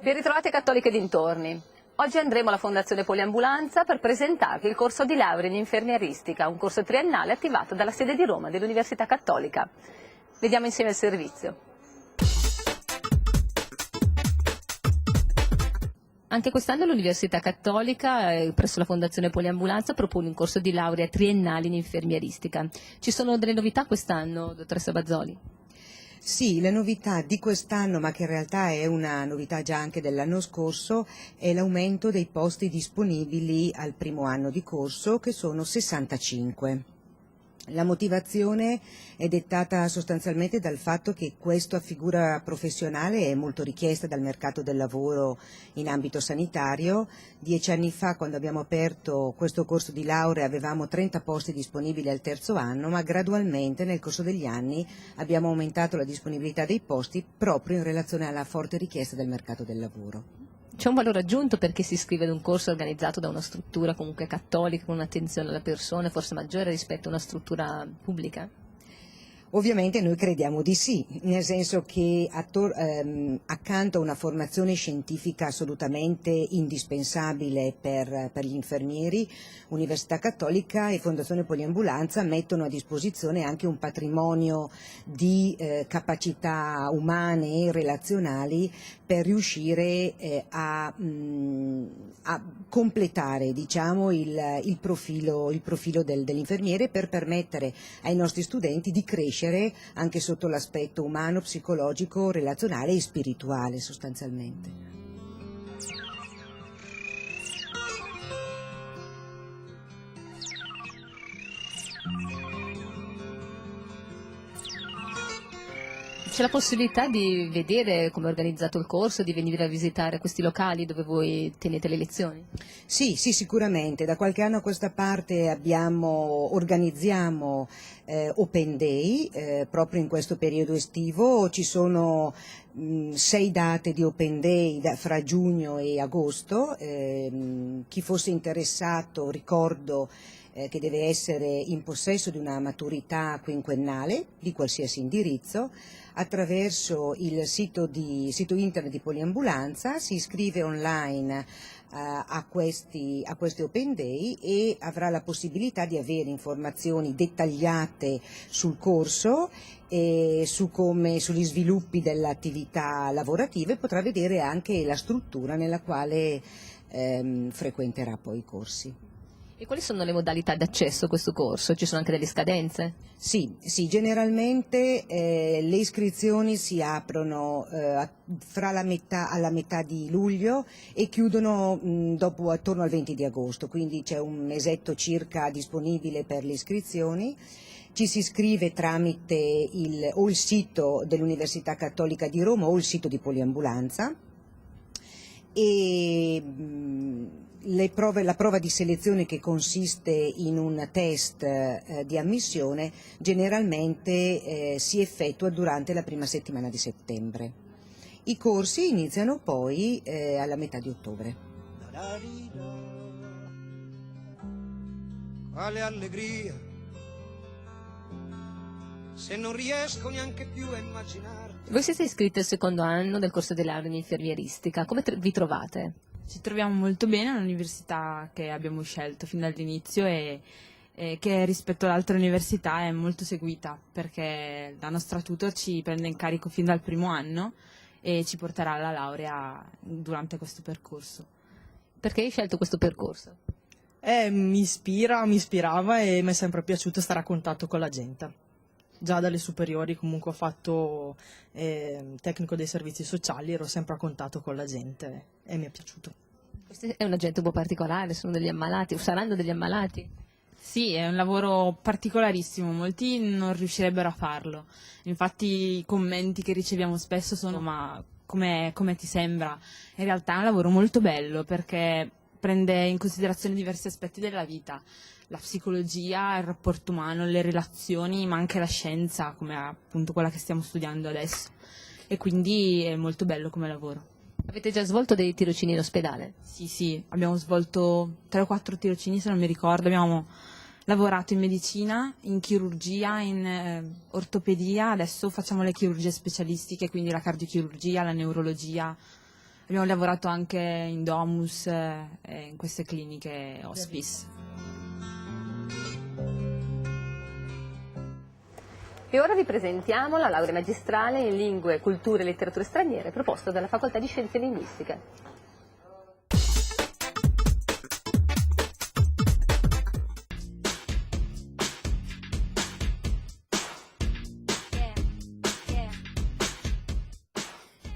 Ben ritrovate cattoliche dintorni. Oggi andremo alla Fondazione Poliambulanza per presentarvi il corso di laurea in infermieristica, un corso triennale attivato dalla sede di Roma dell'Università Cattolica. Vediamo insieme il servizio. Anche quest'anno l'Università Cattolica, presso la Fondazione Poliambulanza, propone un corso di laurea triennale in infermieristica. Ci sono delle novità quest'anno, dottoressa Bazzoli? Sì, la novità di quest'anno, ma che in realtà è una novità già anche dell'anno scorso, è l'aumento dei posti disponibili al primo anno di corso, che sono 65. La motivazione è dettata sostanzialmente dal fatto che questa figura professionale è molto richiesta dal mercato del lavoro in ambito sanitario. 10 anni fa, quando abbiamo aperto questo corso di laurea, avevamo 30 posti disponibili al terzo anno, ma gradualmente nel corso degli anni abbiamo aumentato la disponibilità dei posti proprio in relazione alla forte richiesta del mercato del lavoro. C'è un valore aggiunto perché si iscrive ad un corso organizzato da una struttura comunque cattolica, con un'attenzione alla persona forse maggiore rispetto a una struttura pubblica? Ovviamente noi crediamo di sì, nel senso che accanto a una formazione scientifica assolutamente indispensabile per gli infermieri, Università Cattolica e Fondazione Poliambulanza mettono a disposizione anche un patrimonio di capacità umane e relazionali per riuscire a completare, diciamo, il profilo dell'infermiere, per permettere ai nostri studenti di crescere anche sotto l'aspetto umano, psicologico, relazionale e spirituale sostanzialmente. C'è la possibilità di vedere come è organizzato il corso, di venire a visitare questi locali dove voi tenete le lezioni? Sì, sicuramente. Da qualche anno a questa parte organizziamo Open Day, proprio in questo periodo estivo. Ci sono 6 date di Open Day fra giugno e agosto. Chi fosse interessato, ricordo che deve essere in possesso di una maturità quinquennale di qualsiasi indirizzo. Attraverso il sito internet di Poliambulanza si iscrive online a questi Open Day e avrà la possibilità di avere informazioni dettagliate sul corso e sugli sviluppi dell'attività lavorativa, e potrà vedere anche la struttura nella quale frequenterà poi i corsi. E quali sono le modalità di accesso a questo corso? Ci sono anche delle scadenze? Sì, generalmente le iscrizioni si aprono alla metà di luglio e chiudono attorno al 20 di agosto, quindi c'è un mesetto circa disponibile per le iscrizioni. Ci si iscrive tramite il sito dell'Università Cattolica di Roma o il sito di Poliambulanza, e la prova di selezione, che consiste in un test di ammissione, generalmente si effettua durante la prima settimana di settembre. I corsi iniziano poi alla metà di ottobre. Quale allegria, se non riesco neanche più a immaginare. Voi siete iscritti al secondo anno del corso di laurea in infermieristica, come vi trovate? Ci troviamo molto bene all'università che abbiamo scelto fin dall'inizio e che rispetto alle altre università è molto seguita, perché la nostra tutor ci prende in carico fin dal primo anno e ci porterà alla laurea durante questo percorso. Perché hai scelto questo percorso? Mi ispirava e mi è sempre piaciuto stare a contatto con la gente. Già dalle superiori comunque ho fatto tecnico dei servizi sociali, ero sempre a contatto con la gente e mi è piaciuto. Questo è un agente un po' particolare, sono degli ammalati, o saranno degli ammalati? Sì, è un lavoro particolarissimo, molti non riuscirebbero a farlo. Infatti i commenti che riceviamo spesso sono: ma come ti sembra? In realtà è un lavoro molto bello, perché prende in considerazione diversi aspetti della vita: la psicologia, il rapporto umano, le relazioni, ma anche la scienza, come appunto quella che stiamo studiando adesso. E quindi è molto bello come lavoro. Avete già svolto dei tirocini in ospedale? Sì, abbiamo svolto 3 o 4 tirocini, se non mi ricordo. Abbiamo lavorato in medicina, in chirurgia, in ortopedia, adesso facciamo le chirurgie specialistiche, quindi la cardiochirurgia, la neurologia, Abbiamo lavorato anche in Domus e in queste cliniche hospice. E ora vi presentiamo la laurea magistrale in lingue, culture e letterature straniere proposta dalla Facoltà di Scienze Linguistiche.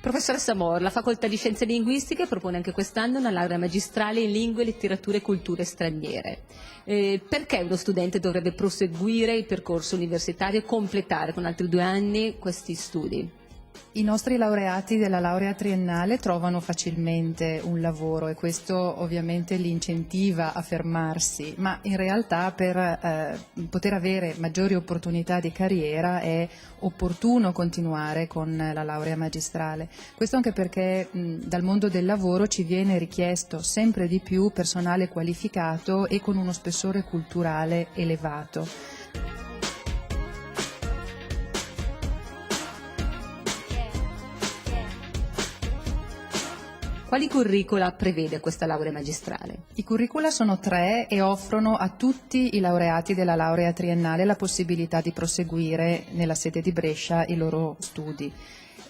Professoressa Mor, la Facoltà di Scienze Linguistiche propone anche quest'anno una laurea magistrale in lingue, letterature e culture straniere. Perché uno studente dovrebbe proseguire il percorso universitario e completare con altri 2 anni questi studi? I nostri laureati della laurea triennale trovano facilmente un lavoro e questo ovviamente li incentiva a fermarsi, ma in realtà per poter avere maggiori opportunità di carriera è opportuno continuare con la laurea magistrale. Questo anche perché dal mondo del lavoro ci viene richiesto sempre di più personale qualificato e con uno spessore culturale elevato. Quali curricula prevede questa laurea magistrale? I curricula sono 3 e offrono a tutti i laureati della laurea triennale la possibilità di proseguire nella sede di Brescia i loro studi.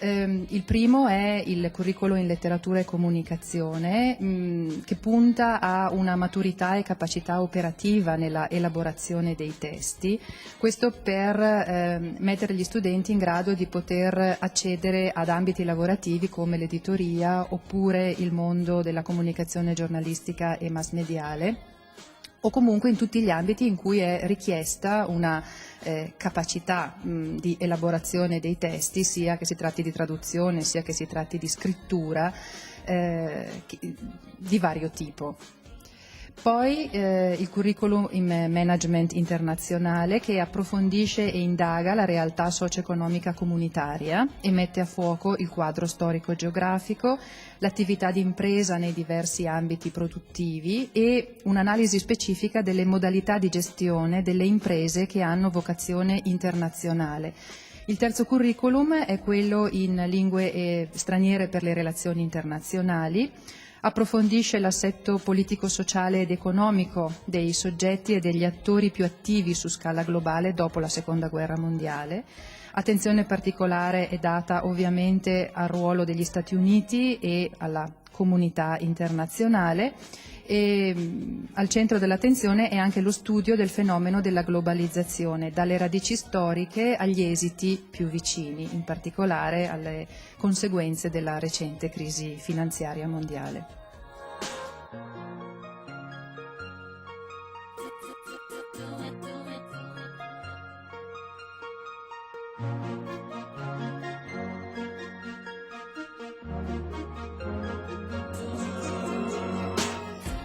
Il primo è il curriculum in letteratura e comunicazione che punta a una maturità e capacità operativa nella elaborazione dei testi, questo per mettere gli studenti in grado di poter accedere ad ambiti lavorativi come l'editoria oppure il mondo della comunicazione giornalistica e mass mediale, o comunque in tutti gli ambiti in cui è richiesta una capacità di elaborazione dei testi, sia che si tratti di traduzione, sia che si tratti di scrittura di vario tipo. Poi il curriculum in management internazionale che approfondisce e indaga la realtà socio-economica comunitaria e mette a fuoco il quadro storico-geografico, l'attività di impresa nei diversi ambiti produttivi e un'analisi specifica delle modalità di gestione delle imprese che hanno vocazione internazionale. Il terzo curriculum è quello in lingue straniere per le relazioni internazionali. Approfondisce l'assetto politico-sociale ed economico dei soggetti e degli attori più attivi su scala globale dopo la Seconda Guerra Mondiale. Attenzione particolare è data ovviamente al ruolo degli Stati Uniti e alla comunità internazionale e al centro dell'attenzione è anche lo studio del fenomeno della globalizzazione, dalle radici storiche agli esiti più vicini, in particolare alle conseguenze della recente crisi finanziaria mondiale.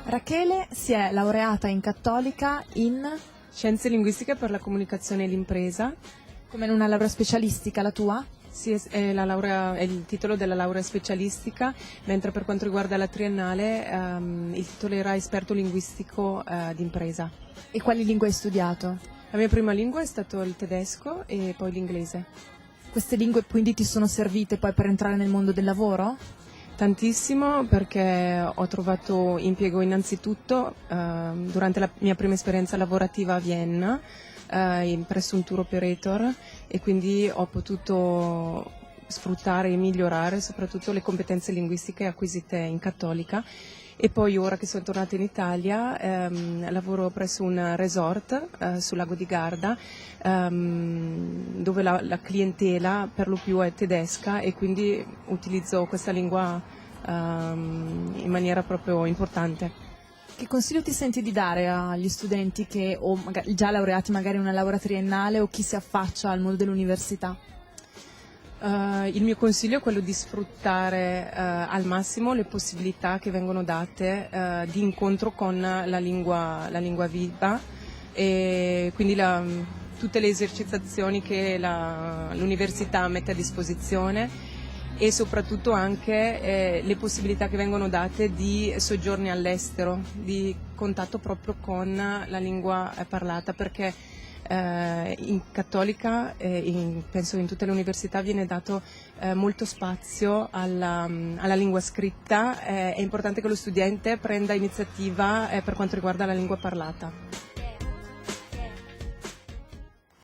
Rachele si è laureata in Cattolica in Scienze linguistiche per la comunicazione e l'impresa. come in una laurea specialistica, la tua? Sì, è il titolo della laurea specialistica, mentre per quanto riguarda la triennale il titolo era esperto linguistico d'impresa. E quali lingue hai studiato? La mia prima lingua è stato il tedesco e poi l'inglese. Queste lingue quindi ti sono servite poi per entrare nel mondo del lavoro? Tantissimo, perché ho trovato impiego innanzitutto durante la mia prima esperienza lavorativa a Vienna presso un tour operator, e quindi ho potuto sfruttare e migliorare soprattutto le competenze linguistiche acquisite in Cattolica. E poi ora che sono tornata in Italia lavoro presso un resort sul lago di Garda dove la clientela per lo più è tedesca, e quindi utilizzo questa lingua in maniera proprio importante. Che consiglio ti senti di dare agli studenti che o magari già laureati magari in una laurea triennale o chi si affaccia al mondo dell'università? Il mio consiglio è quello di sfruttare al massimo le possibilità che vengono date di incontro con la lingua viva, e quindi tutte le esercitazioni che l'università mette a disposizione, e soprattutto anche le possibilità che vengono date di soggiorni all'estero, di contatto proprio con la lingua parlata, perché In Cattolica, penso in tutte le università, viene dato molto spazio alla lingua scritta. È importante che lo studente prenda iniziativa per quanto riguarda la lingua parlata.